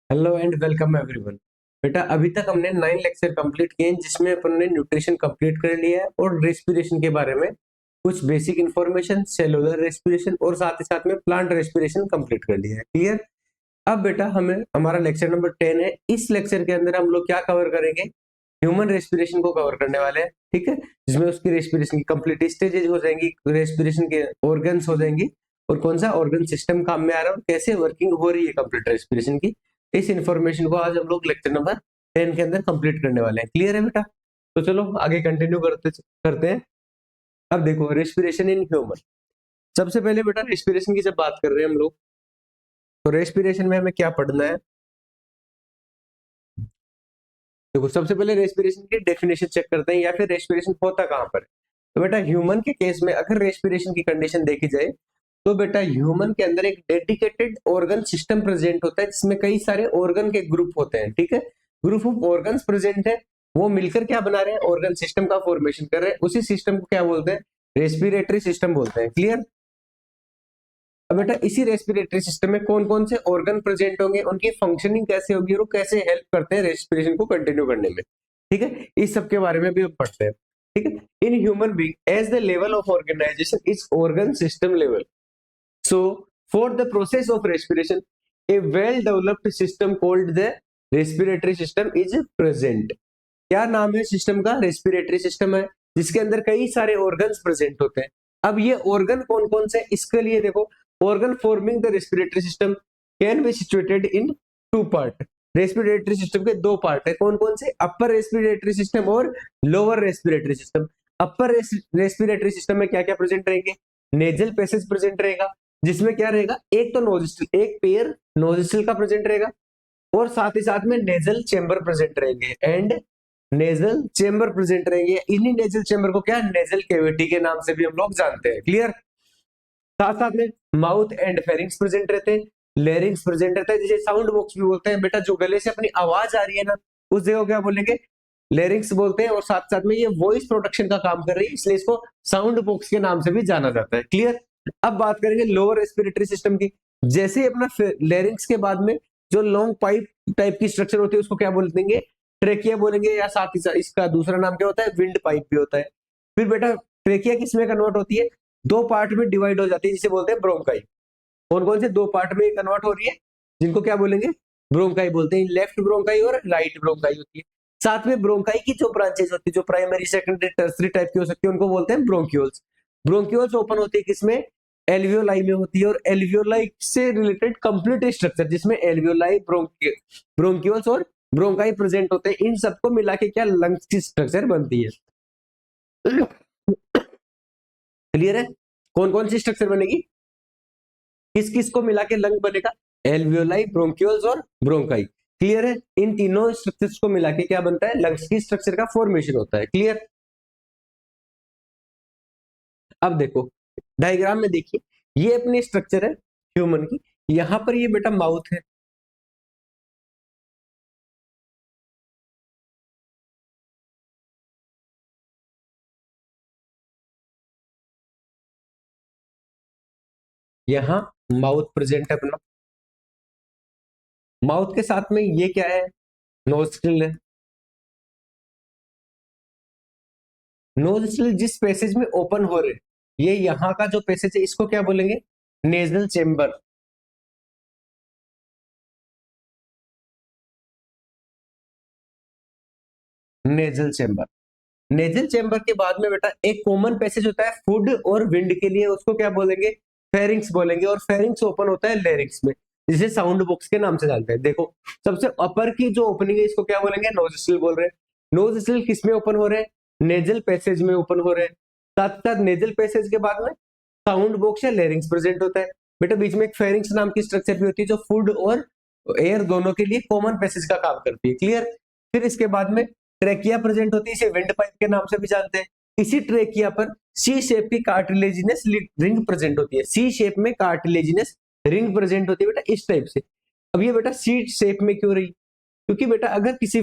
Hello and welcome everyone. बेटा अभी तक हमने 9 लेक्चर कंप्लीट किए हैं जिसमें अपन ने न्यूट्रिशन कंप्लीट कर लिया है और रेस्पिरेशन के बारे में कुछ बेसिक इंफॉर्मेशन, सेलुलर रेस्पिरेशन और साथ ही साथ में प्लांट रेस्पिरेशन कंप्लीट कर लिया है। क्लियर। अब बेटा हमें हमारा लेक्चर नंबर 10 है। इस लेक्चर के अंदर हम लोग क्या कवर करेंगे? ह्यूमन रेस्पिरेशन को कवर करने वाले हैं। ठीक है, जिसमें उसकी रेस्पिरेशन की कंप्लीट स्टेजेस हो जाएंगी, रेस्पिरेशन के ऑर्गन्स हो जाएंगी और कौन सा ऑर्गन सिस्टम काम में आ रहा है और कैसे वर्किंग हो रही है कंप्लीट रेस्पिरेशन की। इस इंफॉर्मेशन को आज हम लोग लेक्चर नंबर 10 के अंदर कंप्लीट करने वाले हैं। क्लियर है बेटा? तो चलो आगे कंटिन्यू करते करते हैं। अब देखो रेस्पिरेशन इन ह्यूमन। सबसे पहले बेटा रेस्पिरेशन की जब बात कर रहे हैं हम लोग, तो रेस्पिरेशन में हमें क्या पढ़ना है? देखो सबसे पहले रेस्पिरेशन की डेफिनेशन चेक करते हैं या फिर रेस्पिरेशन होता कहां पर है। तो बेटा ह्यूमन के केस में अगर रेस्पिरेशन की कंडीशन देखी जाए तो बेटा ह्यूमन के अंदर एक डेडिकेटेड ऑर्गन सिस्टम प्रेजेंट होता है जिसमें कई सारे ऑर्गन के ग्रुप होते हैं। ठीक है, ग्रुप ऑफ ऑर्गन्स प्रेजेंट है, वो मिलकर क्या बना रहे हैं? ऑर्गन सिस्टम का फॉर्मेशन कर रहे हैं। उसी सिस्टम को क्या बोलते हैं? रेस्पिरेटरी सिस्टम बोलते हैं। क्लियर। अब बेटा इसी रेस्पिरेटरी सिस्टम में कौन कौन से ऑर्गन प्रेजेंट होंगे, उनकी फंक्शनिंग कैसे होगी और वो कैसे हेल्प करते हैं रेस्पिरेशन को कंटिन्यू करने में। ठीक है, इस सब के बारे में भी हम पढ़ते हैं। ठीक है, in human being as the level of organisation is organ system level. So, for the process of respiration, a well-developed system called the respiratory system is present. क्या नाम है सिस्टम का? रेस्पिरेटरी सिस्टम है, जिसके अंदर कई सारे ऑर्गन्स प्रेजेंट होते हैं। अब ये ऑर्गन कौन कौन से? इसके लिए देखो, organ forming the respiratory system can be situated in two part. Respiratory system के दो पार्ट है, कौन कौन से? अपर रेस्पिरेटरी सिस्टम और lower respiratory system. Upper respiratory system में क्या क्या प्रेजेंट रहेंगे? नेजल पैसेज प्रेजेंट रहेगा, जिसमें क्या रहेगा? एक तो नोजिस्ट्रल, एक पेयर नोजिस्ट्रल का प्रेजेंट रहेगा और साथ ही साथ में नेजल चेंबर प्रेजेंट रहेंगे एंड नेजल चेंबर प्रेजेंट रहेंगे। इन्हीं नेजल चेंबर को क्या नेजल कैविटी के नाम से भी हम लोग जानते हैं। क्लियर। साथ साथ में माउथ एंड फेरिंग्स प्रेजेंट रहते हैं, लेरिंग्स प्रेजेंट रहता है, जिसे साउंड बॉक्स भी बोलते हैं। बेटा जो गले से अपनी आवाज आ रही है ना, उस जगह को क्या बोलेंगे? लेरिंग्स बोलते हैं। और साथ साथ में ये वॉइस प्रोडक्शन का काम कर रही है, इसलिए इसको साउंड बॉक्स के नाम से भी जाना जाता है। क्लियर। अब बात करेंगे लोअर रेस्पिरेटरी सिस्टम की। जैसे ही अपना लेरिंग्स के बाद में जो लॉन्ग पाइप टाइप की स्ट्रक्चर होती है उसको क्या बोल देंगे? ट्रेकिया बोलेंगे, या साथ ही साथ इसका दूसरा नाम क्या होता है? विंड पाइप भी होता है। फिर बेटा ट्रेकिया किसमें कन्वर्ट होती है? दो पार्ट में डिवाइड हो जाती है, जिसे बोलते हैं ब्रोंकाई। कौन कौन से दो पार्ट में कन्वर्ट हो रही है, जिनको क्या बोलेंगे? ब्रोंकाई बोलते हैं। लेफ्ट ब्रोंकाई और राइट ब्रोंकाई होती है। साथ में ब्रोंकाई की जो ब्रांचेस होती है, जो प्राइमरी सेकेंडरी टर्सरी टाइप की हो सकती है, उनको बोलते हैं ब्रोंक्यूल्स। ब्रोंक्यूल्स ओपन होती है किसमें? एल्वियोलाई में होती है। और एल्वियोलाई से रिलेटेड कंप्लीट स्ट्रक्चर जिसमें एल्वियोलाई, ब्रोंक्यूल्स और ब्रोंकाई प्रेजेंट होते हैं, इन सबको मिला के क्या लंग्स की स्ट्रक्चर बनती है। क्लियर है? कौन कौन सी स्ट्रक्चर बनेगी? किस किस को मिला के लंग बनेगा? एल्वियोलाई, ब्रोंक्यूल्स और ब्रोंकाई। क्लियर है? इन तीनों स्ट्रक्चर्स को मिला के क्या बनता है? लंग्स की स्ट्रक्चर का फॉर्मेशन होता है। क्लियर। अब देखो डायग्राम में देखिए, ये अपनी स्ट्रक्चर है ह्यूमन की। यहां पर ये बेटा माउथ है, यहां माउथ प्रेजेंट है अपना। माउथ के साथ में ये क्या है? नोस्ट्रिल है। नोस्ट्रिल जिस पैसेज में ओपन हो रहे, ये यहाँ का जो पैसेज है इसको क्या बोलेंगे? Nasal chamber. Nasal chamber. Nasal chamber के बाद में बेटा एक कॉमन पैसेज होता है फूड और विंड के लिए, उसको क्या बोलेंगे? फेरिंग्स बोलेंगे। और फेरिंग्स ओपन होता है लेरिंग्स में, जिसे साउंड बॉक्स के नाम से जानते हैं। देखो सबसे अपर की जो ओपनिंग है इसको क्या बोलेंगे? नोजिस्ट्रिल बोल रहे हैं। नोजिस्ट्रिल किस में ओपन हो रहे हैं? नेजल पैसेज में ओपन हो रहे हैं। साथ साथ नेजल पैसेज के बाद में साउंड बॉक्स या लेरिंग्स प्रेजेंट होता है। बेटा बीच में एक फेरिंग्स नाम की स्ट्रक्चर भी होती है, जो फूड और एयर दोनों के लिए कॉमन पैसेज का काम करती है। क्लियर। फिर इसके बाद में ट्रेकिया प्रेजेंट होती है, इसे विंड पाइप के नाम से भी जानते हैं। इसी ट्रेकिया पर सी शेप की कार्टिलेजिनस रिंग प्रेजेंट होती है। सी शेप में कार्टिलेजिनस रिंग प्रेजेंट होती है बेटा इस टाइप से। अब ये बेटा सी शेप में क्यों रही? क्योंकि बेटा अगर किसी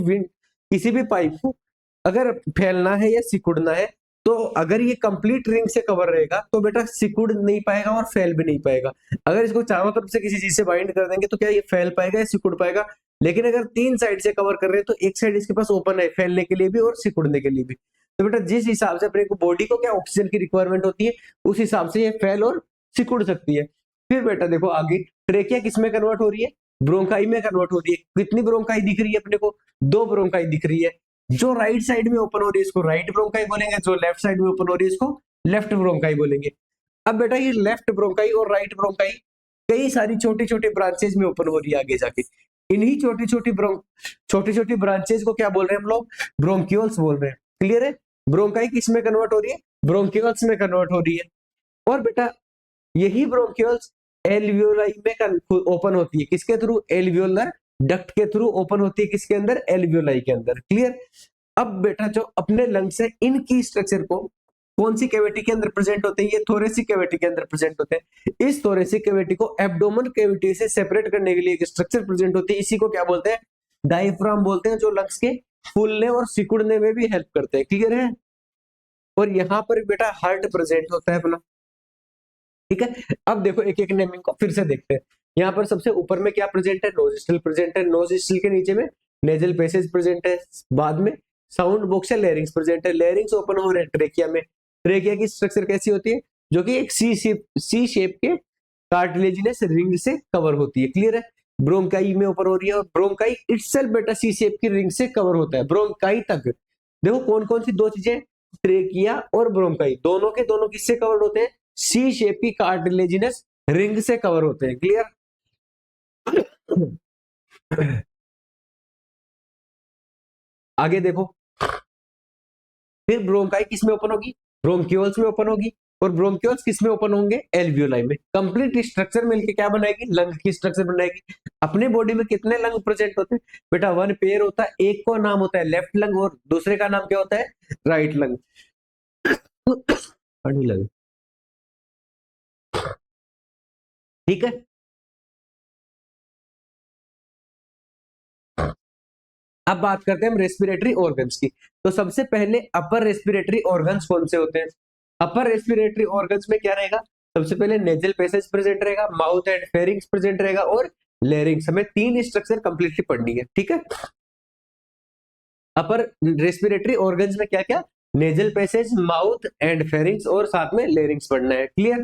भी पाइप को अगर फैलना है या सिकुड़ना है, तो अगर ये कंप्लीट रिंग से कवर रहेगा तो बेटा सिकुड़ नहीं पाएगा और फैल भी नहीं पाएगा। अगर इसको चारों तरफ से किसी चीज से बाइंड कर देंगे तो क्या ये फैल पाएगा या सिकुड़ पाएगा? लेकिन अगर तीन साइड से कवर कर रहे हैं तो एक साइड इसके पास ओपन है फैलने के लिए भी और सिकुड़ने के लिए भी। तो बेटा जिस हिसाब से अपने को बॉडी को क्या ऑक्सीजन की रिक्वायरमेंट होती है उस हिसाब से ये फैल और सिकुड़ सकती है। फिर बेटा देखो आगे ट्रेकिया किसमें कन्वर्ट हो रही है, ब्रोंकाई में कन्वर्ट हो रही है। कितनी ब्रोंकाई दिख रही है अपने को, दो ब्रोंकाई दिख रही है। जो राइट साइड में ओपन हो रही है इसको राइट ब्रोंकाई बोलेंगे, जो लेफ्ट साइड में ओपन हो रही है इसको लेफ्ट ब्रोंकाई बोलेंगे। अब बेटा ये लेफ्ट ब्रोंकाई और राइट ब्रोंकाई कई सारी छोटी छोटी ब्रांचेज में ओपन हो रही है आगे जाके। इन्हीं छोटी छोटी ब्रांचेज को क्या बोल रहे हैं हम लोग, ब्रोंक्यूल्स बोल रहे हैं। क्लियर है, ब्रोंकाई किस में कन्वर्ट हो रही है, ब्रोंक्यूल्स में कन्वर्ट हो रही है। और बेटा यही ब्रोंक्यूल्स एल्वियोलाई में ओपन होती है, किसके थ्रू, एल्वियोलर डक्ट के थ्रू ओपन होती है, किसके अंदर, एल्वियोलाई के अंदर। क्लियर। अब बेटा जो अपने लंग्स है इनकी स्ट्रक्चर को कौन सी कैविटी के अंदर प्रेजेंट होते हैं, ये थोरेसिक कैविटी के अंदर प्रेजेंट होते हैं। इस थोरेसिक कैविटी को एब्डोमेन कैविटी से सेपरेट करने के लिए एक स्ट्रक्चर प्रेजेंट होती है, इसी को क्या बोलते हैं, डायफ्राम बोलते हैं, जो लंग्स के फूलने और सिकुड़ने में भी हेल्प करते हैं। क्लियर है। और यहाँ पर बेटा हार्ट प्रेजेंट होता है अपना। ठीक है, अब देखो एक एक नेमिंग को फिर से देखते हैं। यहाँ पर सबसे ऊपर में क्या प्रेजेंट है, नोजिस्ट्रल प्रेजेंट है, नोजिस्ट्रल के नीचे में नेजल पैसेज प्रेजेंट है, बाद में साउंड बॉक्स या लेरिंग्स प्रेजेंट है, लेरिंग्स ओपन हो रहे हैं ट्रेकिया में। ट्रेकिया की स्ट्रक्चर कैसी होती है, जो कि एक सी शेप के कार्टिलेजिनस रिंग से कवर होती है। क्लियर है, ब्रोंकाई में ओपन हो रही है, और ब्रोंकाई इटसेल्फ बेटा सी शेप की रिंग से कवर होता है ब्रोंकाई तक। देखो कौन कौन सी दो चीजें, ट्रेकिया और ब्रोंकाई दोनों के दोनों किससे कवर होते हैं, सी शेप की कार्टिलेजिनस रिंग से कवर होते हैं। क्लियर। आगे देखो, फिर ब्रोंकाई किस में ओपन होगी, ब्रोंक्यूल्स में ओपन होगी, और ब्रोंक्यूल्स किस में ओपन होंगे, एल्वियोलाई में। कंप्लीट स्ट्रक्चर मिलके क्या बनाएगी, लंग की स्ट्रक्चर बनाएगी। अपने बॉडी में कितने लंग प्रेजेंट होते हैं बेटा, वन पेयर होता है, एक को नाम होता है लेफ्ट लंग और दूसरे का नाम क्या होता है, राइट लंग। लंग। ठीक है। अब बात करते हैं हम रेस्पिरेटरी ऑर्गन्स की। तो सबसे पहले अपर रेस्पिरेटरी ऑर्गन्स कौन से होते हैं, अपर रेस्पिरेटरी ऑर्गन्स में क्या रहेगा, सबसे पहले नेजल पैसेज प्रेजेंट रहेगा, माउथ एंड फेरिंग्स प्रेजेंट रहेगा, और लेरिंग्स। हमें तीन स्ट्रक्चर कंप्लीटली पढ़नी है। ठीक है, अपर रेस्पिरेटरी ऑर्गन्स में क्या क्या, nasal passage, mouth and pharynx, और साथ में लेरिंग्स पढ़ना है। क्लियर।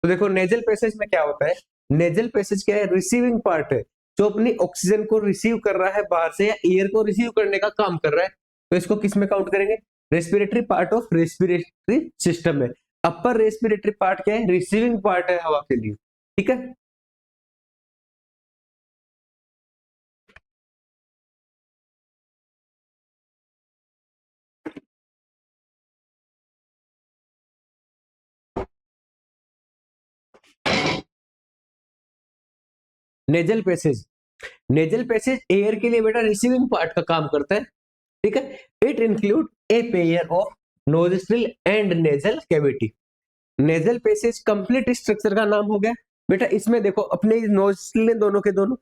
तो देखो नेजल पैसेज में क्या होता है, नेजल पैसेज क्या है, रिसीविंग पार्ट है, जो अपनी ऑक्सीजन को रिसीव कर रहा है बाहर से, या एयर को रिसीव करने का काम कर रहा है। तो इसको किस में काउंट करेंगे, respiratory part of respiratory system में। अपर रेस्पिरेटरी पार्ट क्या है, रिसीविंग पार्ट है हवा के लिए। ठीक है। Nasal passage, nasal passage air के लिए बेटा रिसीविंग पार्ट का काम करता है। ठीक है। It include a pair of nostril and nasal cavity. Nasal passage complete structure का नाम हो गया बेटा। इसमें देखो अपने नोस्ट्रिल दोनों के दोनों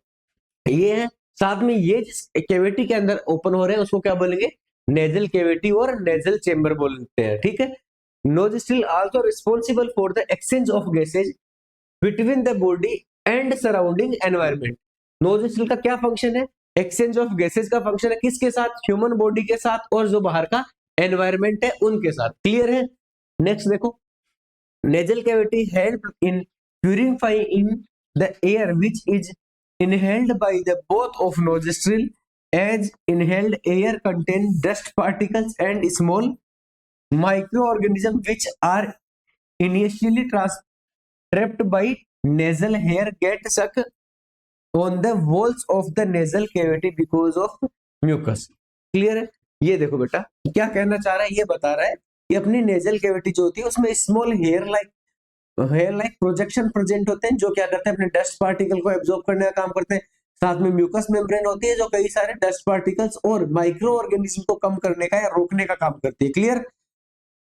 ये है, साथ में ये जिस कैविटी के अंदर ओपन हो रहे हैं उसको क्या बोलेंगे, नेजल कैविटी और नेजल चेंबर बोलते हैं। ठीक है। Nostril also responsible for the exchange of gases between the body and surrounding environment. Nostril का क्या फंक्शन है, एक्सचेंज ऑफ गैसेज का फंक्शन है, किसके साथ, ह्यूमन बॉडी के साथ, और जो बाहर का एनवायरनमेंट है उनके साथ। क्लियर है। नेक्स्ट देखो, nasal cavity help in purifying the air which is inhaled by the both of nostril, as inhaled air contain dust particles and small microorganisms which are initially trapped by nasal hair get stuck on the walls of the nasal cavity because of mucus। Clear है। ये देखो बेटा क्या कहना चाह रहा है, ये बता रहा है कि अपनी नेजल कैविटी जो होती है उसमें small hair like projection present होते हैं, जो क्या करते हैं, अपने डस्ट पार्टिकल को एब्जॉर्ब करने का काम करते हैं। साथ में म्यूकस मेम्ब्रेन होती है, जो कई सारे डस्ट पार्टिकल्स और माइक्रो ऑर्गेनिज्म को कम करने का या रोकने का काम करती है। क्लियर।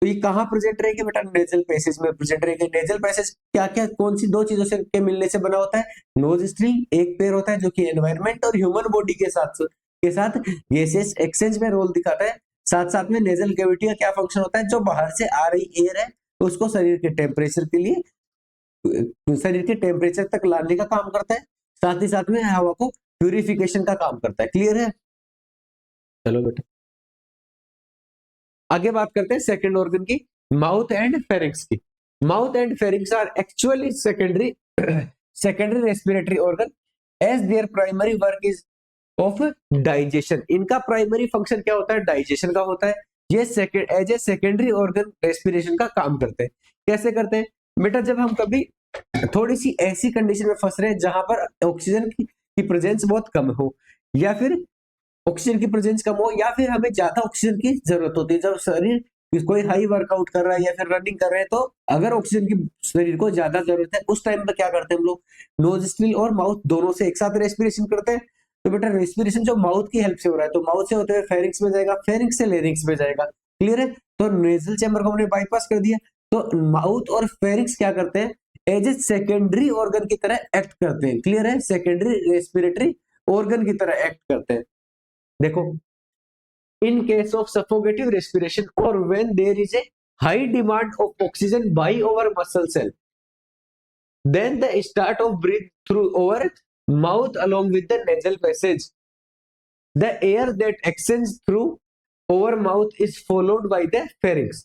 तो ये कहाँ प्रेजेंट रहेगी बेटा, नेजल पैसेज में प्रेजेंट रहेगी। नेजल पैसेज क्या क्या कौन सी दो चीजों से के मिलने से बना होता है, नोस्ट्रिल एक पेयर होता है जो कि एनवायरनमेंट और ह्यूमन बॉडी के साथ गैसेस एक्सचेंज में रोल दिखाता है। साथ साथ में नेजल कैविटी का क्या फंक्शन होता है, जो बाहर से आ रही एयर है उसको शरीर के टेम्परेचर के लिए, शरीर के टेम्परेचर तक लाने का काम करता है। साथ ही साथ में हवा को प्यूरिफिकेशन का काम करता है। क्लियर है? चलो बेटा आगे बात करते हैं सेकंड ऑर्गन की, माउथ एंड फेरिंक्स की। Mouth and pharynx are actually secondary secondary respiratory organ as their primary work is of digestion. इनका प्राइमरी फंक्शन क्या होता है? डाइजेशन का होता है। ये as a secondary organ respiration का काम करते हैं। कैसे करते हैं बेटा? जब हम कभी थोड़ी सी ऐसी कंडीशन में फंस रहे हैं जहां पर ऑक्सीजन की प्रेजेंस बहुत कम हो, या फिर ऑक्सीजन की प्रेजेंस कम हो, या फिर हमें ज्यादा ऑक्सीजन की जरूरत होती है। जब शरीर कोई हाई वर्कआउट कर रहा है या फिर रनिंग कर रहे हैं, तो अगर ऑक्सीजन की शरीर को ज्यादा जरूरत है, उस टाइम पे क्या करते हैं हम लोग? नोस्ट्रिल और माउथ दोनों से एक साथ रेस्पिरेशन करते हैं। तो बेटा रेस्पिरेशन जो माउथ की हेल्प से हो रहा है, तो माउथ से होते हुए फेरिंक्स में जाएगा, फेरिंक्स से लेरिंक्स में जाएगा। क्लियर है? तो नेजल चैम्बर को हमने बाईपास कर दिया। तो माउथ और फेरिंक्स क्या करते हैं? एज ए सेकेंडरी ऑर्गन की तरह एक्ट करते हैं। क्लियर है? सेकेंडरी रेस्पिरेटरी ऑर्गन की तरह एक्ट करते हैं। देखो, in case of suffocative respiration or when there is a high demand of oxygen by our muscle cell, then the start of breathe through our mouth along with the nasal passage, the air that extends through our mouth is followed by the pharynx.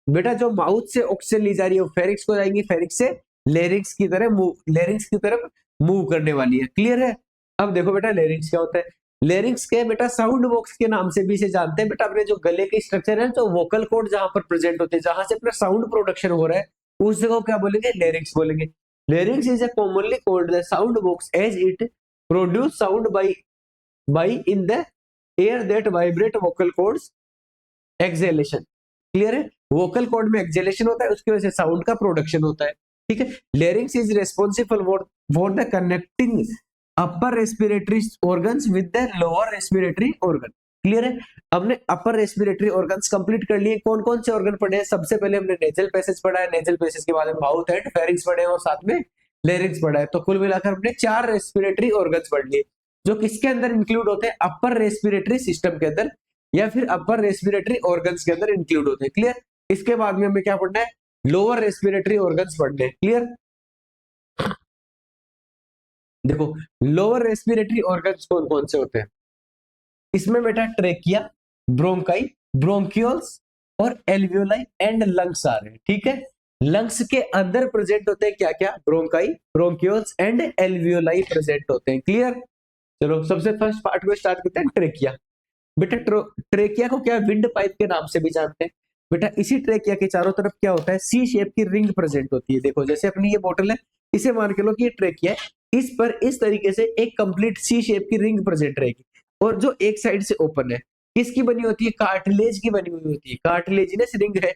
बेटा जो mouth से oxygen ली जा रही है वो फेरिक्स को जाएंगी, फेरिक्स से लेरिंग्स की तरफ मूव करने वाली है। क्लियर है? अब देखो बेटा लेरिंग्स क्या होता है? लेरिंग्स के बेटा साउंड बॉक्स के नाम से भी इसे जानते हैं। बेटा अपने जो गले के स्ट्रक्चर है, जो वोकल कॉर्ड जहां पर प्रेजेंट होते हैं, जहां से अपना साउंड प्रोडक्शन हो रहा है, उस जगह को क्या बोलेंगे? लेरिंग्स बोलेंगे। Larynx is a commonly called the sound box as it produce sound by in the air that vibrate vocal cords exhalation. Clear है? वोकल कॉर्ड में एक्सहेलेशन होता है, उसकी वजह से साउंड का प्रोडक्शन होता है। ठीक है? Larynx is responsible for the connecting upper respiratory organs with the lower respiratory organ. Clear है? हमने अपर रेस्पिरेटरी ऑर्गन्स कंप्लीट कर लिए। कौन कौन से ऑर्गन पढ़े हैं? सबसे पहले हमने नेजल पैसेज पढ़ा है, नेजल पैसेज के बाद में माउथ एंड फेरिंक्स पढ़े हैं, और साथ में लेरिंग्स पढ़ा है। तो कुल मिलाकर हमने 4 रेस्पिरेटरी ऑर्गन्स पढ़ लिए, जो किसके अंदर इंक्लूड होते हैं? अपर रेस्पिरेटरी सिस्टम के अंदर, या फिर अपर रेस्पिरेटरी ऑर्गन्स के अंदर इंक्लूड होते हैं। क्लियर? इसके बाद में हमें क्या पढ़ना है? लोअर रेस्पिरेटरी ऑर्गन्स पढ़ने हैं। क्लियर? देखो लोअर रेस्पिरेटरी ऑर्गन्स कौन कौन से होते हैं? इसमें बेटा ट्रेकिया, ब्रोंकाई, ब्रोंकियोल्स और एल्वियोलाई एंड लंग्स आ रहे हैं। ठीक है? लंग्स के अंदर प्रेजेंट होते हैं क्या क्या? Bronchi, bronchioles and alveoli present होते हैं। क्लियर? चलो सबसे फर्स्ट पार्ट को स्टार्ट करते हैं, ट्रेकिया। बेटा ट्रेकिया को क्या विंड पाइप के नाम से भी जानते हैं। बेटा इसी ट्रेकिया के चारों तरफ क्या होता है? सी शेप की रिंग प्रेजेंट होती है। देखो जैसे अपनी ये बोतल है, इसे मान के लो कि ये ट्रेकिया है, इस पर इस तरीके से एक कंप्लीट सी शेप की रिंग प्रेजेंट रहेगी, और जो एक साइड से ओपन है, किसकी बनी होती है? कार्टिलेज की बनी हुई होती है, कार्टिलेजिनस रिंग है।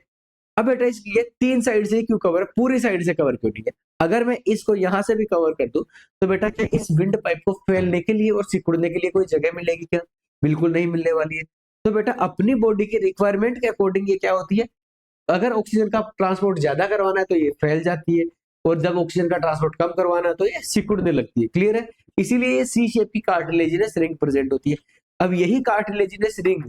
अब बेटा इसकी 3 साइड से क्यों कवर है? पूरी साइड से कवर क्यों नहीं है? अगर मैं इसको यहां से भी कवर कर दूं, तो बेटा क्या इस विंड पाइप को फैलने के लिए और सिकुड़ने के लिए कोई जगह मिलेगी क्या? बिल्कुल नहीं मिलने वाली है। तो बेटा अपनी बॉडी की रिक्वायरमेंट के अकॉर्डिंग ये क्या होती है? अगर ऑक्सीजन का ट्रांसपोर्ट ज्यादा करवाना है तो ये फैल जाती है, और जब ऑक्सीजन का ट्रांसपोर्ट कम करवाना है तो ये सिकुड़ने लगती है। क्लियर है? इसीलिए ये सी शेप की कार्टिलेजिनस रिंग प्रेजेंट होती है। अब यही कार्टिलेजिनस रिंग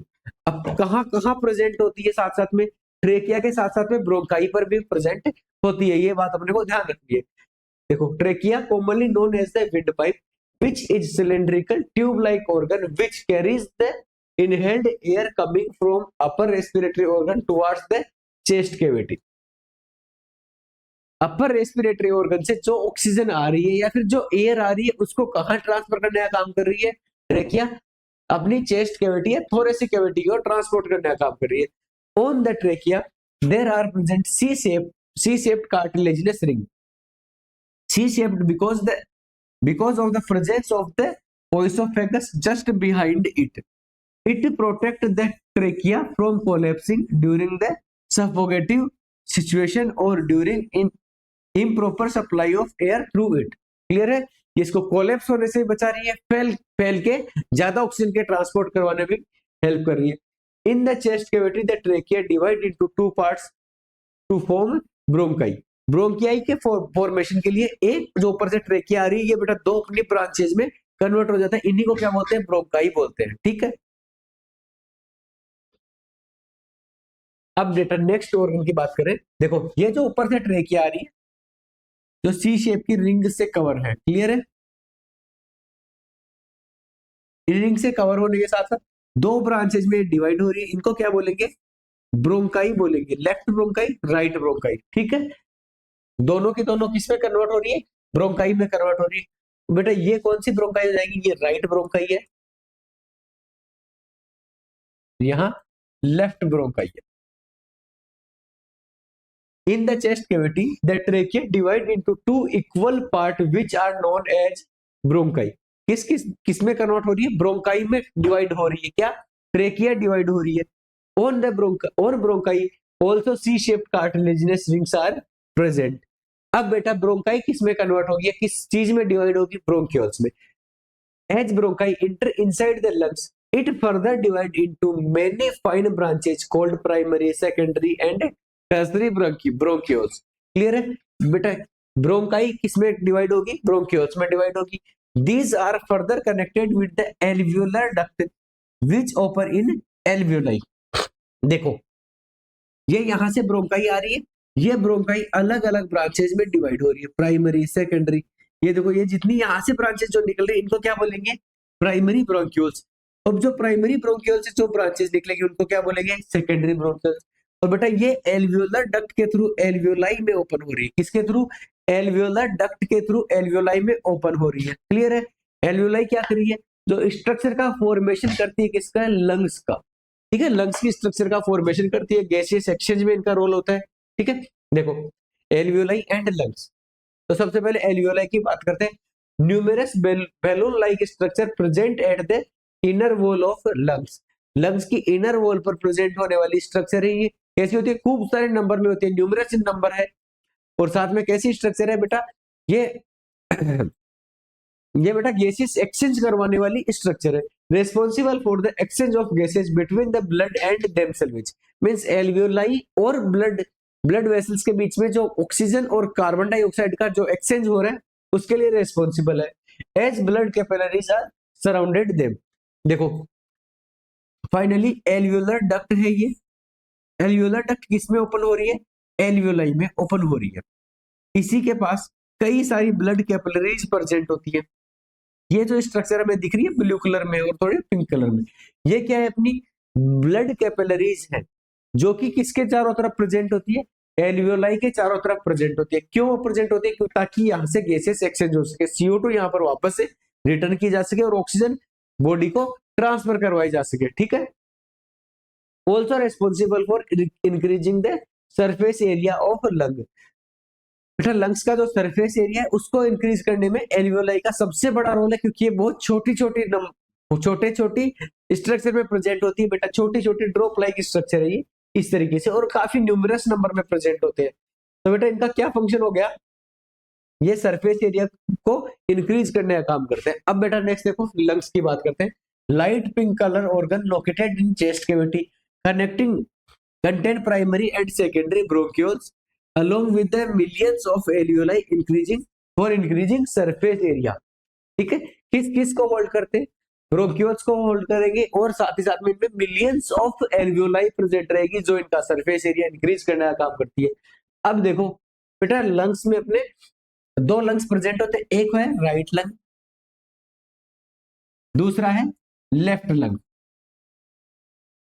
अब कहां कहां प्रेजेंट होती है? साथ साथ में ट्रेकिया के साथ साथ में ब्रोंकाई पर भी प्रेजेंट होती है। ये बात अपने को ध्यान रखनी है। देखो trachea commonly known as the wind pipe which is cylindrical tube-like organ which carries the inhaled air coming from upper respiratory organ towards the chest cavity. Upper respiratory organ से जो ऑक्सीजन आ रही है या फिर जो एयर आ रही है, उसको कहां ट्रांसफर करने का काम कर रही है? ट्रेकिया अपनी चेस्ट कैविटी या थोरेसिक कैविटी को ट्रांसपोर्ट करने का काम कर रही है। On the trachea there are present C shaped cartilaginous ring, C shaped because of the presence of the oesophagus just behind it. It protects the trachea from collapsing during the suffocative situation or during improper supply of air through it. Clear है? इसको collapse होने से बचा रही है, फैल के ज्यादा ऑक्सीजन के ट्रांसपोर्ट करवाने में हेल्प कर रही है। In the chest cavity the trachea divide into 2 parts to form bronchi. Bronchi के फॉर्मेशन के लिए एक जो ऊपर से ट्रेकिया आ रही है, ये बेटा 2 अपनी ब्रांचेज में कन्वर्ट हो जाता है। इन्हीं को क्या बोलते हैं? ब्रोंकाई बोलते हैं। ठीक है? अब बेटा नेक्स्ट ऑर्गन की बात करें। देखो ये जो ऊपर से ट्रेकिया आ रही है, जो सी शेप की रिंग से कवर है। क्लियर है? रिंग से कवर होने के साथ साथ दो ब्रांचेज में डिवाइड हो रही है, इनको क्या बोलेंगे? ब्रोंकाई बोलेंगे, लेफ्ट ब्रोंकाई, राइट ब्रोंकाई। ठीक है, दोनों की दोनों किस में कन्वर्ट हो रही है? ब्रोंकाई में कन्वर्ट हो रही है। तो बेटा ये कौन सी ब्रोंकाई हो जाएगी? ये राइट ब्रोंकाई है, यहाँ लेफ्ट ब्रोंकाई है। In the chest cavity, the trachea divide into two equal part which are known as bronchi. किस में कन्वर्ट हो रही है? ब्रोंकाई में डिवाइड हो रही है। क्या? ट्रेकिया डिवाइड हो रही है। On the bronchi also C-shaped cartilaginous rings are present. अब बेटा ब्रोंकाई किस में कन्वर्ट होगी? किस चीज में डिवाइड होगी? ब्रोंकियोल्स में। As bronchi enter inside the lungs, it further divide into many fine branches called primary, secondary and tertiary bronchioles. Clear है बेटा? ब्रोंकाई किसमें डिवाइड होगी? ब्रोंकियोल्स में डिवाइड होगी। These are further connected with the alveolar duct which open in alveoli. देखो ये यहां से ब्रोंकाई आ रही है, ये ब्रोंकाई अलग अलग ब्रांचेज में डिवाइड हो रही है, प्राइमरी, सेकेंडरी। ये देखो ये जितनी यहां से ब्रांचेज जो निकल रही है इनको क्या बोलेंगे? Primary bronchioles. अब जो प्राइमरी ब्रोंक्यूल से जो ब्रांचेज निकलेगी उनको क्या बोलेंगे? Secondary bronchioles. और बेटा ये एल्वियोलर डक्ट के थ्रू एल्वियोलाई में ओपन हो रही है। किसके थ्रू? एल्वियोलर डक्ट के थ्रू एल्वियोलाई में ओपन हो रही है। क्लियर है? एल्वियोलाई क्या कर रही है? जो स्ट्रक्चर का फॉर्मेशन करती है, किसका? लंग्स का। ठीक है, लंग्स की स्ट्रक्चर का फॉर्मेशन करती है, गैसियस एक्सचेंज में इनका रोल होता है। ठीक है, देखो एल्वियोलाई एंड लंग्स। तो सबसे पहले एल्वियोलाई की बात करते हैं। Numerous balloon like structure present at the inner wall of lungs. Lungs की इनर वॉल पर प्रेजेंट होने वाली स्ट्रक्चर है ये। कैसी होती है? खूब सारे नंबर में होती है, न्यूमरस नंबर है। और साथ में कैसी स्ट्रक्चर है बेटा? ये ये बेटा गैसेस एक्सचेंज करवाने वाली स्ट्रक्चर है, responsible for the exchange of gases between the blood and themselves. Means alveoli और ब्लड वेसल्स के बीच में जो ऑक्सीजन और कार्बन डाइऑक्साइड का जो एक्सचेंज हो रहा है उसके लिए रेस्पॉन्सिबल है। As blood capillaries are surrounded them. देखो फाइनली एल्वियोलर डक्ट है ये। एल्वियोलर डक्ट किस में ओपन हो रही है? एल्वियोलाई में ओपन हो रही है। इसी के पास कई सारी ब्लड कैपिलरीज प्रेजेंट होती है। ये जो स्ट्रक्चर हमें दिख रही है ब्लू कलर में और थोड़े पिंक कलर में, ये क्या है? अपनी ब्लड कैपिलरीज है जो कि किसके चारों तरफ प्रेजेंट होती है? एल्वियोलाई के चारों तरफ प्रेजेंट होती है। क्यों प्रेजेंट होती है? क्यों? ताकि यहाँ से गैसेस एक्सचेंज हो सके, CO2 यहाँ पर वापस से रिटर्न की जा सके और ऑक्सीजन बॉडी को ट्रांसफर करवाई जा सके। ठीक है, also responsible for increasing the surface area of lung। बेटा लंग्स का जो सरफेस एरिया है उसको इंक्रीज करने में एल्वियोलाई का सबसे बड़ा रोल है, क्योंकि ये बहुत छोटे छोटी स्ट्रक्चर में प्रेजेंट होती है। बेटा छोटी छोटी ड्रॉप लाइक स्ट्रक्चर है ये इस तरीके से, और काफी न्यूमरस नंबर में प्रेजेंट होते हैं। तो बेटा इनका क्या फंक्शन हो गया? ये सरफेस एरिया को इंक्रीज करने का काम करते हैं। अब बेटा नेक्स्ट देखो लंग्स की बात करते हैं। Light pink colour organ located in chest cavity connecting contain primary and secondary bronchioles along with the millions of alveoli increasing surface area। ठीक है, किस को होल्ड करते हैं? ब्रोंकियोल्स को होल्ड करेंगे और साथ ही साथ में इनमें मिलियंस ऑफ एल्वियोलाई प्रेजेंट रहेगी जो इनका सरफेस एरिया इंक्रीज करने का काम करती है। अब देखो बेटा लंग्स में अपने दो लंग्स प्रेजेंट होते हैं, एक है राइट लंग, दूसरा है लेफ्ट लंग।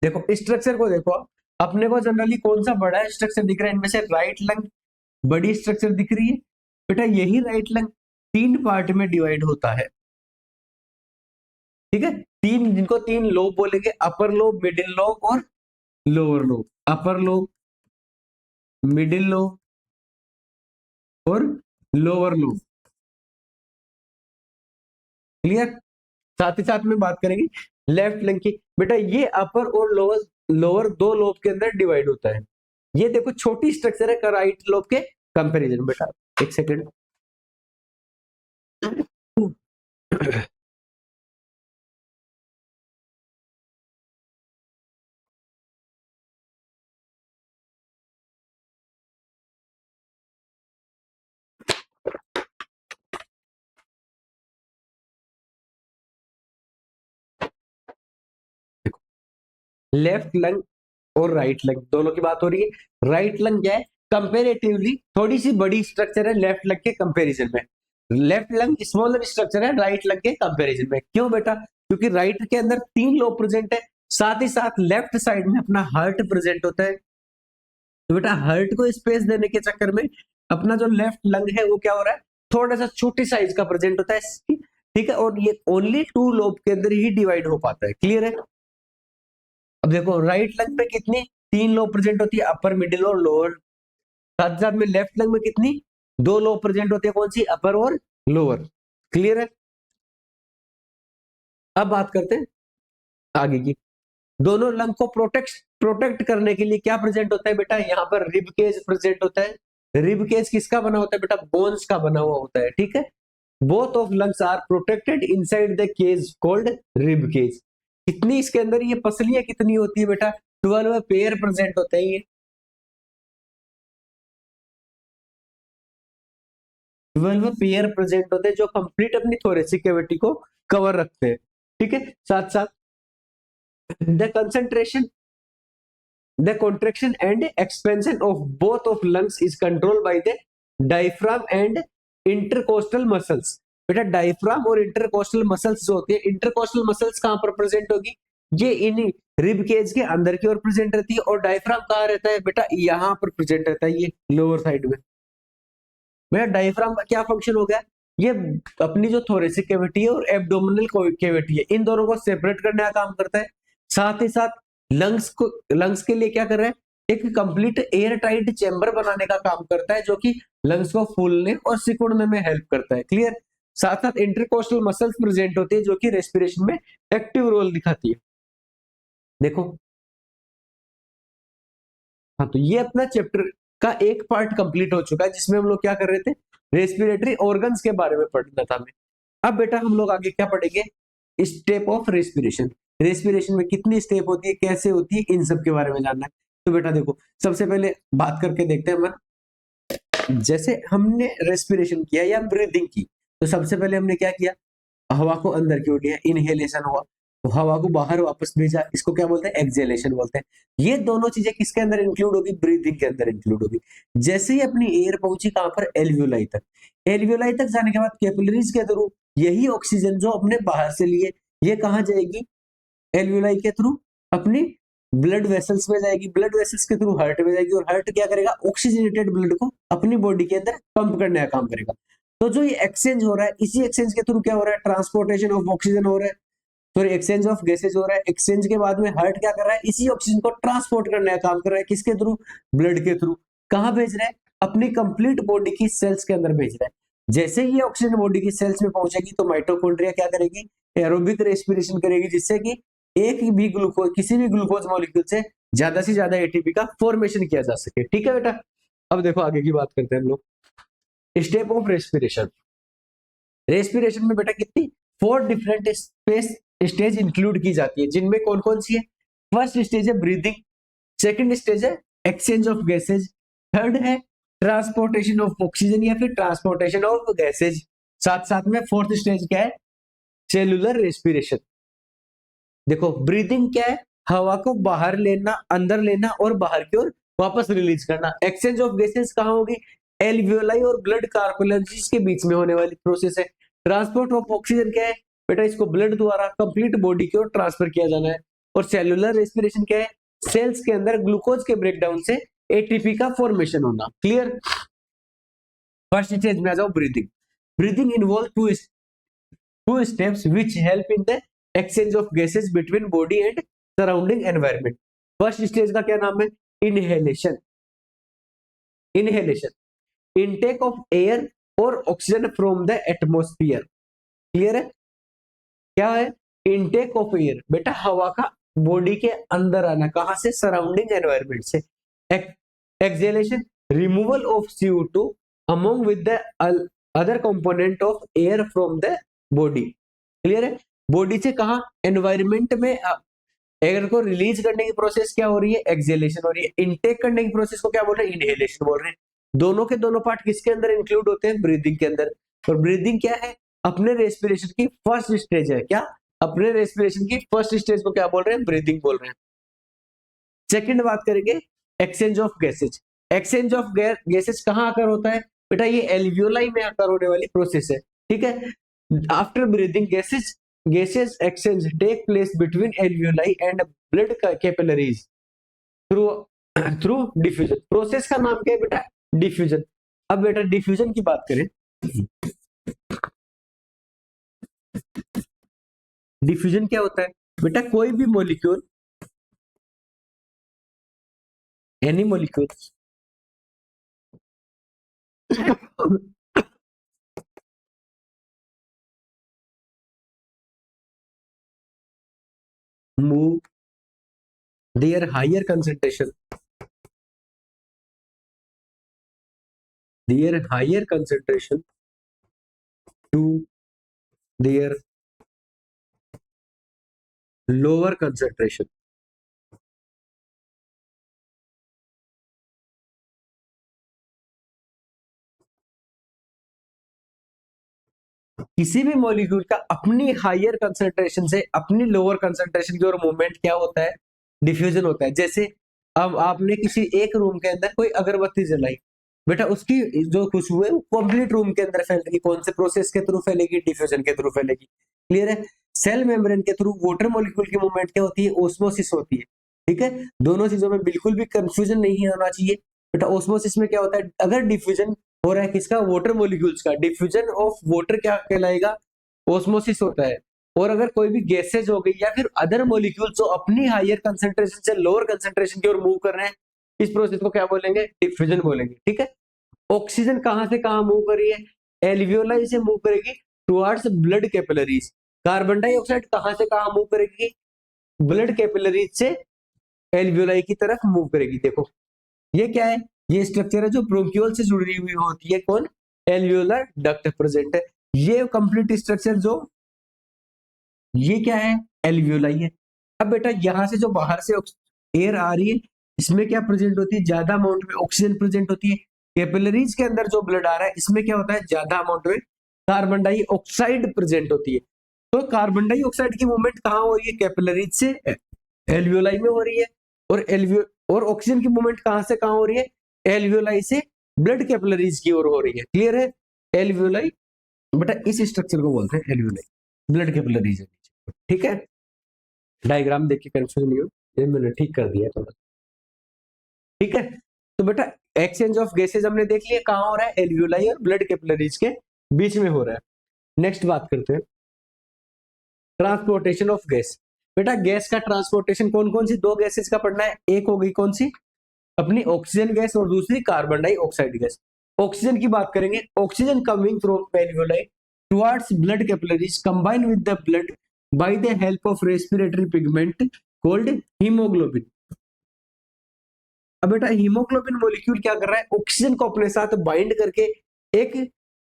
देखो स्ट्रक्चर को देखो, अपने को जनरली कौन सा बड़ा स्ट्रक्चर दिख रहा है? इनमें से राइट लंग बड़ी स्ट्रक्चर दिख रही है। बेटा यही राइट लंग तीन पार्ट में डिवाइड होता है। ठीक है, तीन, जिनको तीन लोब बोलेंगे, अपर लोब, मिडिल लोब और lower lobe. Upper lobe, middle lobe और लोअर लोब। क्लियर? साथ ही साथ में बात करेंगे लेफ्ट लंग की। बेटा ये अपर और लोअर दो लोब के अंदर डिवाइड होता है। ये देखो छोटी स्ट्रक्चर है राइट लोब के कंपैरिजन। बेटा एक सेकेंड लेफ्ट लंग और राइट लंग दोनों की बात हो रही है। राइट लंग क्या है? कंपेरेटिवली थोड़ी सी बड़ी स्ट्रक्चर है लेफ्ट लंग के कंपैरिजन में। लेफ्ट लंग स्मॉलर स्ट्रक्चर है राइट लंग के कंपैरिजन में। क्यों बेटा? क्योंकि राइट के अंदर 3 लोब प्रेजेंट है, साथ ही साथ लेफ्ट साइड में अपना हार्ट प्रेजेंट होता है। तो बेटा हार्ट को स्पेस देने के चक्कर में अपना जो लेफ्ट लंग है वो क्या हो रहा है, थोड़ा सा छोटी साइज का प्रेजेंट होता है, ठीक है, और ये ओनली 2 लोब के अंदर ही डिवाइड हो पाता है। क्लियर है? अब देखो राइट लंग में कितनी 3 लोब प्रेजेंट होती है, अपर, मिडिल और लोअर। साथ साथ में लेफ्ट लंग में कितनी 2 लोब प्रेजेंट होती है, कौन सी, अपर और लोअर। क्लियर है? अब बात करते हैं आगे की। दोनों लंग को प्रोटेक्ट करने के लिए क्या प्रेजेंट होता है बेटा, यहाँ पर रिब केज प्रेजेंट होता है। रिब केज किसका बना होता है बेटा, बोन्स का बना हुआ होता है। ठीक है, both of lungs are protected inside the cage called rib cage. कितनी इसके अंदर ये पसलियां कितनी होती है बेटा, 12 पेयर प्रेजेंट होते हैं। ये 12 पेयर प्रेजेंट होते हैं जो कंप्लीट अपनी थोरेसिक कैविटी को कवर रखते हैं। ठीक है, साथ साथ the concentration, the contraction and expansion of both of lungs is controlled by the diaphragm and intercostal muscles। बेटा डायफ्राम और इंटरकोस्टल मसल्स जो होती है, इंटरकोस्टल मसल्स कहां पर प्रेजेंट होगी, ये इन रिब केज के अंदर की ओर प्रेजेंट रहती है, और डायफ्राम कहां रहता है बेटा, यहां पर प्रेजेंट रहता है, ये लोअर साइड में। बेटा डायफ्राम का क्या फंक्शन हो गया, ये अपनी जो थोरेसिक कैविटी है और एब्डोमिनल कैविटी है, इन दोनों को सेपरेट करने का काम करता है। साथ ही साथ लंग्स के लिए क्या कर रहा है, एक कंप्लीट एयर टाइट चेंबर बनाने का काम करता है, जो कि लंग्स को फूलने और सिकुड़ने में हेल्प करता है। क्लियर? साथ साथ इंटरकोस्टल मसल्स प्रेजेंट होती है जो कि रेस्पिरेशन में एक्टिव रोल दिखाती है। देखो, हाँ, तो ये अपना चैप्टर का एक पार्ट कंप्लीट हो चुका है, जिसमें हम लोग क्या कर रहे थे, रेस्पिरेटरी ऑर्गन्स के बारे में पढ़ना था हमें। अब बेटा हम लोग आगे क्या पढ़ेंगे, स्टेप ऑफ रेस्पिरेशन। रेस्पिरेशन में कितनी स्टेप होती है, कैसे होती है, इन सब के बारे में जानना है। तो बेटा देखो, सबसे पहले बात करके देखते हैं हम। जैसे हमने रेस्पिरेशन किया या ब्रीदिंग की, तो सबसे पहले हमने क्या किया, हवा को अंदर की ओर लिया, इनहेलेशन हुआ, तो हवा को बाहर वापस भेजा, इसको क्या बोलते हैं, एक्सहेलेशन बोलते हैं। ये दोनों चीजें किसके अंदर इंक्लूड होगी, ब्रीदिंग के अंदर इंक्लूड होगी। जैसे ही अपनी एयर पहुंची कहां पर, एल्वियोलाई तक, एल्वियोलाई तक जाने के बाद कैपिलरीज के थ्रू यही ऑक्सीजन जो अपने बाहर से लिए, ये कहां जाएगी, एल्वियोलाई के थ्रू अपनी ब्लड वेसल्स में जाएगी, ब्लड वेसल्स के थ्रू हार्ट में जाएगी, और हार्ट क्या करेगा, ऑक्सीजनेटेड ब्लड को अपनी बॉडी के अंदर पंप करने का काम करेगा। तो जो ये एक्सचेंज हो रहा है, इसी एक्सचेंज के थ्रू क्या हो रहा है, ट्रांसपोर्टेशन ऑफ ऑक्सीजन हो रहा है, सॉरी एक्सचेंज ऑफ गैसेज हो रहा है। एक्सचेंज के बाद में हार्ट क्या कर रहा है, इसी ऑक्सीजन को ट्रांसपोर्ट करने का काम कर रहा है, किसके थ्रू, ब्लड के थ्रू। कहां भेज रहा है, अपनी कंप्लीट बॉडी की सेल्स के अंदर भेज रहा है। जैसे ही ये ऑक्सीजन बॉडी की सेल्स में पहुंचेगी, तो माइटोकॉन्ड्रिया क्या करेगी, एरोबिक रेस्पिरेशन करेगी, जिससे कि एक भी ग्लूकोज, किसी भी ग्लूकोज मॉलिक्यूल से ज्यादा एटीपी का फॉर्मेशन किया जा सके। ठीक है बेटा, अब देखो आगे की बात करते हैं हम लोग। Step of respiration. रेस्पिरेशन में बेटा कितनी 4 डिफरेंट स्टेज इंक्लूड की जाती है, जिनमें कौन कौन सी है, फर्स्ट स्टेज है ब्रीदिंग, सेकंड स्टेज है एक्सचेंज ऑफ गैसेज, थर्ड है ट्रांसपोर्टेशन ऑफ ऑक्सीजन या फिर ट्रांसपोर्टेशन ऑफ गैसेज, साथ साथ में फोर्थ स्टेज क्या है, सेलुलर रेस्पिरेशन। देखो ब्रीदिंग क्या है, हवा को बाहर लेना, अंदर लेना और बाहर की ओर वापस रिलीज करना। एक्सचेंज ऑफ गैसेस कहां होगी, एल्वियोलाई और ब्लड कार्कुलेंस के बीच में होने वाली प्रोसेस है। ट्रांसपोर्ट ऑफ ऑक्सीजन क्या है बेटा, इसको ब्लड द्वारा कंप्लीट बॉडी की ओर ट्रांसफर किया जाना है। और सेलुलर रेस्पिरेशन क्या है, सेल्स के अंदर ग्लूकोज के ब्रेकडाउन से एटीपी का फॉर्मेशन होना। क्लियर? फर्स्ट स्टेज में आ जाओ, breathing. Breathing involve two steps which help in the exchange of gases between body and surrounding environment. First stage का क्या नाम है, inhalation. Inhalation intake of air और oxygen from the atmosphere. Clear है? क्या है, इनटेक ऑफ एयर, बेटा हवा का बॉडी के अंदर आना, कहां से, सराउंडिंग एनवायरनमेंट से। Exhalation removal of CO2 among with the other component of air from the body. Clear है? बॉडी से कहा, एनवायरनमेंट में एयर को रिलीज करने की प्रोसेस क्या हो रही है, एक्सहेलेशन हो रही है। इनटेक करने की प्रोसेस को क्या बोल रहे हैं, इनहेलेशन बोल रहे हैं। दोनों के दोनों पार्ट किसके अंदर इंक्लूड होते हैं, ब्रीदिंग के अंदर। और ब्रीदिंग क्या है, अपने रेस्पिरेशन की फर्स्ट स्टेज है। क्या, अपने रेस्पिरेशन की फर्स्ट स्टेज को क्या बोल रहे हैं, ब्रीदिंग बोल रहे हैं। सेकंड बात करेंगे, exchange of gases. Exchange of gases कहां आकर होता है बेटा, ये एल्वियोलाई में आकर होने वाली प्रोसेस है। ठीक है, after breathing gases gaseous exchange take place between alveoli and blood capillaries through through diffusion. Process का नाम क्या है बेटा? डिफ्यूजन। अब बेटा डिफ्यूजन की बात करें, डिफ्यूजन क्या होता है बेटा? कोई भी molecule, any molecule move their higher concentration, to their lower concentration। किसी भी मॉलिक्यूल का अपनी हायर कंसंट्रेशन से अपनी लोअर कंसंट्रेशन की ओर मूवमेंट क्या होता है? डिफ्यूजन होता है। जैसे अब आपने किसी एक रूम के अंदर कोई अगरबत्ती जलाई, बेटा उसकी जो खुशबू है वो कंप्लीट रूम के अंदर फैलेगी। कौन से प्रोसेस के थ्रू फैलेगी? डिफ्यूजन के थ्रू फैलेगी। क्लियर है? सेल मेम्ब्रेन के थ्रू वाटर मॉलिक्यूल की मूवमेंट क्या होती है? ओस्मोसिस होती है। ठीक है, दोनों चीजों में बिल्कुल भी कंफ्यूजन नहीं होना चाहिए। बेटा ओस्मोसिस में क्या होता है? अगर डिफ्यूजन हो रहा है किसका? वाटर मॉलिक्यूल्स का, डिफ्यूजन ऑफ वाटर क्या कहलाएगा? ओस्मोसिस होता है। और अगर कोई भी गैसेज हो गई या फिर अदर मॉलिक्यूल्स जो अपनी हायर कंसंट्रेशन से लोअर कंसंट्रेशन की ओर मूव कर रहे हैं, इस प्रोसेस को क्या बोलेंगे? डिफ्यूजन बोलेंगे। ठीक है, ऑक्सीजन कहां से कहां मूव कर रही है? एल्वियोलाई से मूव करेगी towards blood capillaries. Carbon dioxide कहां से कहां मूव करेगी? ब्लड कैपिलरीज से एल्वियोलाई की तरफ मूव करेगी। देखो ये क्या है? ये स्ट्रक्चर है जो ब्रोंकियोल से जुड़ी हुई होती है। कौन? एल्वियोलर डक्ट प्रेजेंट है। ये कंप्लीट स्ट्रक्चर जो ये क्या है? एल्वियोलाई है। अब बेटा यहां से जो बाहर से एयर आ रही है, इसमें क्या प्रेजेंट होती है? ज्यादा अमाउंट में ऑक्सीजन प्रेजेंट होती है। कैपिलरीज के अंदर जो ब्लड आ रहा है इसमें क्या होता है? ज्यादा अमाउंट में कार्बन डाइऑक्साइड प्रेजेंट होती है। तो कार्बन डाइऑक्साइड की मूवमेंट कहां हो रही है? कैपिलरीज से एल्वियोलाई में हो रही है। और और ऑक्सीजन की मूवमेंट कहां से कहां हो रही है? एल्वियोलाई से ब्लड कैपिलरीज की ओर हो रही है। क्लियर है? एल्वियोलाई बेटा इस स्ट्रक्चर को बोलते हैं एल्वियोलाई, ब्लड कैपिलरीज है। ठीक है, डायग्राम देख के कंफ्यूज नहीं हो, ये मैंने ठीक कर दिया थोड़ा। ठीक है, तो बेटा एक्सचेंज ऑफ गैसेज हमने देख लिया कहां हो रहा है? एल्वियोलाई और ब्लड कैपिलरीज के बीच में हो रहा है। नेक्स्ट बात करते हैं ट्रांसपोर्टेशन ऑफ गैस। बेटा गैस का ट्रांसपोर्टेशन कौन कौन सी दो गैसेज का पढ़ना है? एक हो गई कौन सी? अपनी ऑक्सीजन गैस और दूसरी कार्बन डाइऑक्साइड गैस। ऑक्सीजन की बात करेंगे, oxygen coming from alveoli towards blood capillaries combine with the blood by the help of respiratory pigment called haemoglobin. अब बेटा हीमोग्लोबिन मॉलिक्यूल क्या कर रहा है? ऑक्सीजन को अपने साथ बाइंड करके एक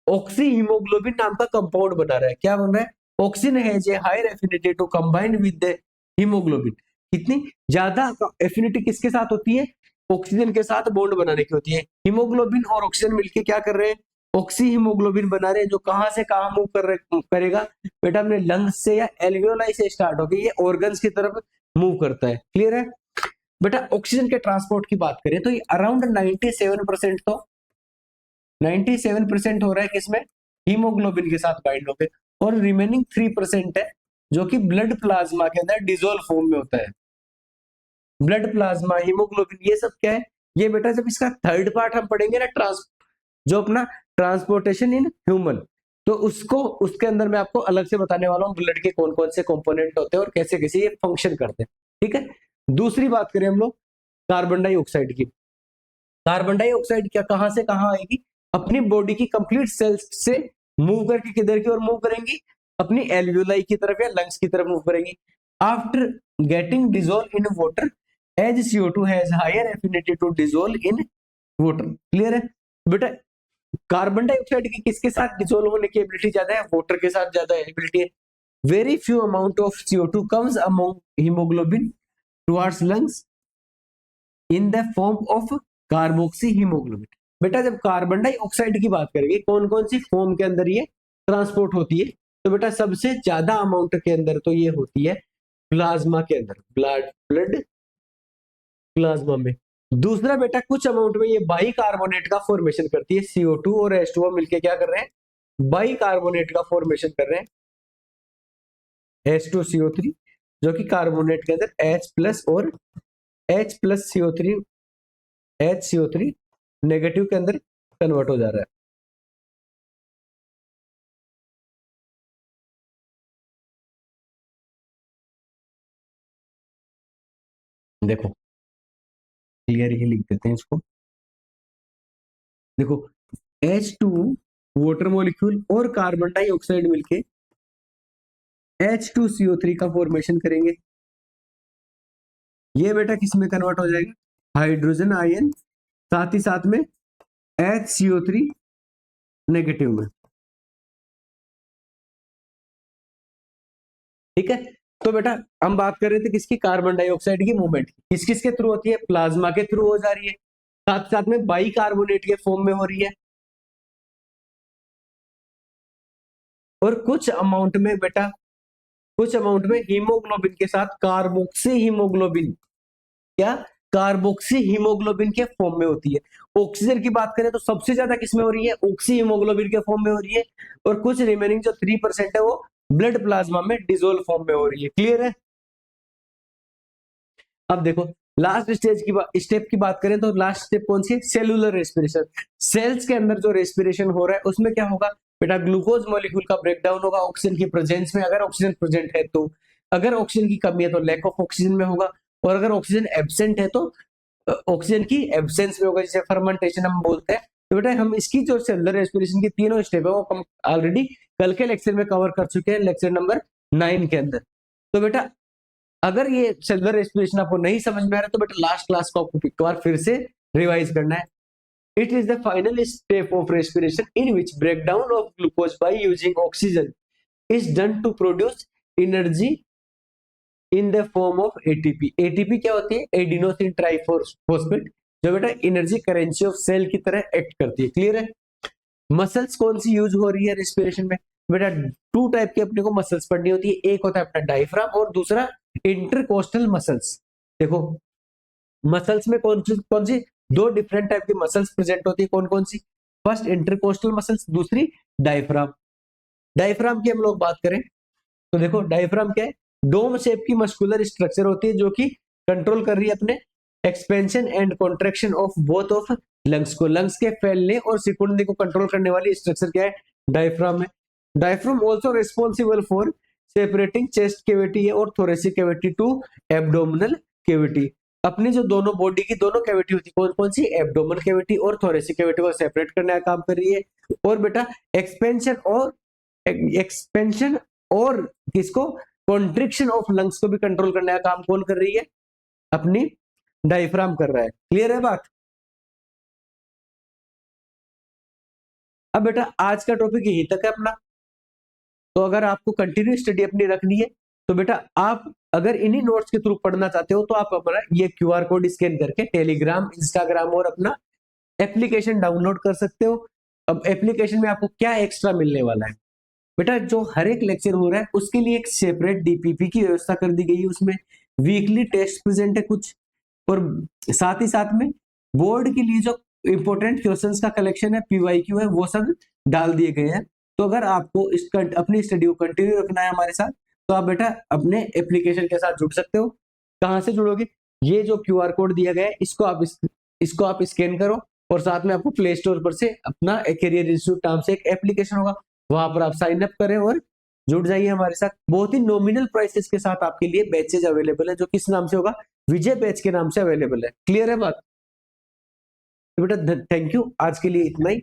ऑक्सी हीमोग्लोबिन नाम का कंपाउंड बना रहा है। क्या बन रहा है? Oxygen has a higher affinity to combine with the haemoglobin. कितनी ज्यादा एफिनिटी किसके साथ होती है? ऑक्सीजन के साथ बॉन्ड बनाने की होती है। हीमोग्लोबिन और ऑक्सीजन मिलके क्या कर रहे हैं? ऑक्सी हीमोग्लोबिन बना रहे हैं, जो कहां से कहां मूव करेगा बेटा? अपने लंग्स से या एल्वियोलाई से स्टार्ट होकर ये ऑर्गन्स की तरफ मूव करता है। क्लियर है? बेटा ऑक्सीजन के ट्रांसपोर्ट की बात करें तो ये अराउंड 97% तो 97% हो रहा है किसमें? हीमोग्लोबिन के साथ बाइंड होकर, और रिमेनिंग 3% है जो कि ब्लड प्लाज्मा के अंदर डिसॉल्व फॉर्म में होता है। ब्लड प्लाज्मा, हीमोग्लोबिन, ये सब क्या है? ये बेटा जब इसका थर्ड पार्ट हम पढ़ेंगे ना, जो अपना ट्रांसपोर्टेशन इन ह्यूमन, तो उसको उसके अंदर मैं आपको अलग से बताने वाला हूँ ब्लड के कौन कौन से कंपोनेंट होते हैं और कैसे कैसे ये फंक्शन करते हैं। ठीक है, दूसरी बात करें हम लोग कार्बन डाइऑक्साइड की। कार्बन डाइऑक्साइड क्या कहां से कहां आएगी? अपनी बॉडी की कंप्लीट सेल्स से मूव करके किधर की ओर मूव करेंगी? अपनी एल्वियोलाई की तरफ या लंग्स की तरफ मूव करेंगी। After getting dissolve in water as CO2 has higher affinity to dissolve in water. Clear है? बेटा कार्बन डाइऑक्साइड की किसके साथ डिसॉल्व होने की एबिलिटी ज्यादा है? वाटर के साथ ज्यादा एबिलिटी है। Very few amount of CO2 comes among haemoglobin towards lungs in the form of carboxy haemoglobin. बेटा जब कार्बन डाइऑक्साइड की बात करेंगे कौन कौन सी फॉर्म के अंदर ये ट्रांसपोर्ट होती है, तो बेटा सबसे ज्यादा अमाउंट के अंदर तो ये होती है प्लाज्मा के अंदर, ब्लड प्लाज्मा में। दूसरा बेटा कुछ अमाउंट में ये बाइकार्बोनेट का फॉर्मेशन करती है। CO2 और H2O मिलके क्या कर रहे हैं? बाइकार्बोनेट का फॉर्मेशन कर रहे हैं। H2CO3 जो कि कार्बोनेट के अंदर H प्लस और H plus CO3 HCO3 negative के अंदर कन्वर्ट हो जा रहा है। देखो क्लियर ही लिख देते हैं इसको। देखो H2 वाटर मॉलिक्यूल और कार्बन डाइऑक्साइड मिलके H2CO3 का फॉर्मेशन करेंगे। ये बेटा किस में कन्वर्ट हो जाएगा? हाइड्रोजन आयन, साथ ही साथ में HCO3 नेगेटिव में। ठीक है, तो बेटा हम बात कर रहे थे किसकी? कार्बन डाइऑक्साइड की मूवमेंट किस किस के थ्रू होती है? प्लाज्मा के थ्रू हो जा रही है, साथ साथ में बाइकार्बोनेट के फॉर्म में हो रही है, और कुछ अमाउंट में बेटा, कुछ अमाउंट में हीमोग्लोबिन के साथ कार्बोक्सी हीमोग्लोबिन, क्या? कार्बोक्सी हीमोग्लोबिन के फॉर्म में होती है। ऑक्सीजन की बात करें तो सबसे ज्यादा किसमें हो रही है? ऑक्सी हीमोग्लोबिन के फॉर्म में हो रही है, और कुछ रिमेनिंग जो 3% है वो ब्लड प्लाज्मा में डिसोल्व फॉर्म में हो रही है। क्लियर है? अब देखो लास्ट स्टेप की बात करें तो लास्ट स्टेप कौन सी है? Cellular respiration. सेल्स के अंदर जो रेस्पिरेशन हो रहा है उसमें क्या होगा बेटा? ग्लूकोज मॉलिक्यूल का ब्रेकडाउन होगा ऑक्सीजन की प्रेजेंस में, अगर ऑक्सीजन प्रेजेंट है तो। अगर ऑक्सीजन की कमी है तो लैक ऑफ ऑक्सीजन में होगा, और अगर ऑक्सीजन एब्सेंट है तो ऑक्सीजन की एब्सेंस में होगा, जिसे फर्मेंटेशन हम बोलते हैं। तो बेटा हम इसकी जो सेलुलर रेस्पिरेशन की तीनों स्टेप है वो हम ऑलरेडी कल के लेक्चर में कवर कर चुके हैं, लेक्चर नंबर 9 के अंदर। तो बेटा अगर ये सेलुलर रेस्पिरेशन आपको नहीं समझ में आ रहा है तो बेटा लास्ट क्लास को आपको एक बार फिर से रिवाइज करना है। It is the final step of respiration in which breakdown of glucose by using oxygen is done to produce energy in the form of ATP. ATP क्या होती है? एडिनोसिन ट्राइफॉस्फेट, जो बेटा एनर्जी करेंसी ऑफ सेल की तरह act करती है। Clear है? मसल्स कौन सी यूज हो रही है रेस्पिरेशन में? बेटा टू टाइप के अपने को मसल्स पढ़नी होती है, एक होता है अपना डायफ्राम और दूसरा इंटरकोस्टल मसल्स। देखो मसल्स में कौन सी दो डिफरेंट टाइप की मसल्स प्रेजेंट होती है, कौन कौन सी? फर्स्ट इंटरकोस्टल मसल्स, दूसरी डायफ्राम। डायफ्राम की हम लोग बात करें तो देखो डायफ्राम क्या है? डोम शेप की मस्कुलर स्ट्रक्चर होती है जो कि कंट्रोल कर रही है अपने expansion and contraction of both of lungs को, लंग्स के फैलने और सिकुड़ने को कंट्रोल करने वाली स्ट्रक्चर क्या है? डायफ्राम है। Diaphragm also responsible for separating chest cavity और thoracic cavity to abdominal cavity. अपनी जो दोनों बॉडी की दोनों कैविटी होती है, कौन कौन सी? एब्डोमिनल कैविटी और थोरेसिक कैविटी को सेपरेट करने का काम कर रही है। और बेटा एक्सपेंशन और किसको? कॉन्ट्रिक्शन ऑफ लंग्स को भी कंट्रोल करने का काम कौन कर रही है? अपनी डायफ्राम कर रहा है। क्लियर है बात? अब बेटा आज का टॉपिक यही तक है अपना। तो अगर आपको कंटिन्यू स्टडी अपनी रखनी है तो बेटा आप अगर इन्हीं नोट्स के थ्रू पढ़ना चाहते हो तो आप अपना ये क्यूआर कोड स्कैन करके टेलीग्राम, इंस्टाग्राम और अपना एप्लीकेशन डाउनलोड कर सकते हो। अब एप्लीकेशन में आपको क्या एक्स्ट्रा मिलने वाला है बेटा? जो हर एक लेक्चर हो रहा है उसके लिए एक सेपरेट डीपीपी की व्यवस्था कर दी गई है, उसमें वीकली टेस्ट प्रेजेंट है कुछ, और साथ ही साथ में बोर्ड के लिए जो इंपॉर्टेंट क्वेश्चंस का कलेक्शन है, पीवाईक्यू है, वो सब डाल दिए गए हैं। तो अगर आपको अपनी स्टडी को कंटिन्यू रखना है हमारे साथ तो आप बेटा अपने एप्लीकेशन के साथ जुड़ सकते हो। कहाँ से जुड़ोगे? ये जो क्यूआर कोड दिया गया है इसको आप स्कैन करो, और साथ में आपको प्ले स्टोर पर से अपना करियर इंस्टीट्यूट नाम से एक एप्लीकेशन होगा, वहां पर आप साइन अप करें और जुड़ जाइए हमारे साथ। बहुत ही नॉमिनल प्राइसेस के साथ आपके लिए बैचेज अवेलेबल है, जो किस नाम से होगा? विजय बैच के नाम से अवेलेबल है। क्लियर है बात? तो बेटा थैंक यू, आज के लिए इतना ही।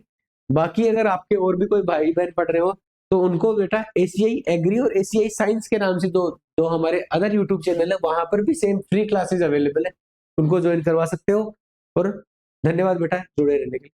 बाकी अगर आपके और भी कोई भाई बहन पढ़ रहे हो तो उनको बेटा एसीआई एग्री और एसीआई साइंस के नाम से दो हमारे अदर यूट्यूब चैनल है, वहां पर भी सेम फ्री क्लासेस अवेलेबल है, उनको ज्वाइन करवा सकते हो। और धन्यवाद बेटा जुड़े रहने के लिए।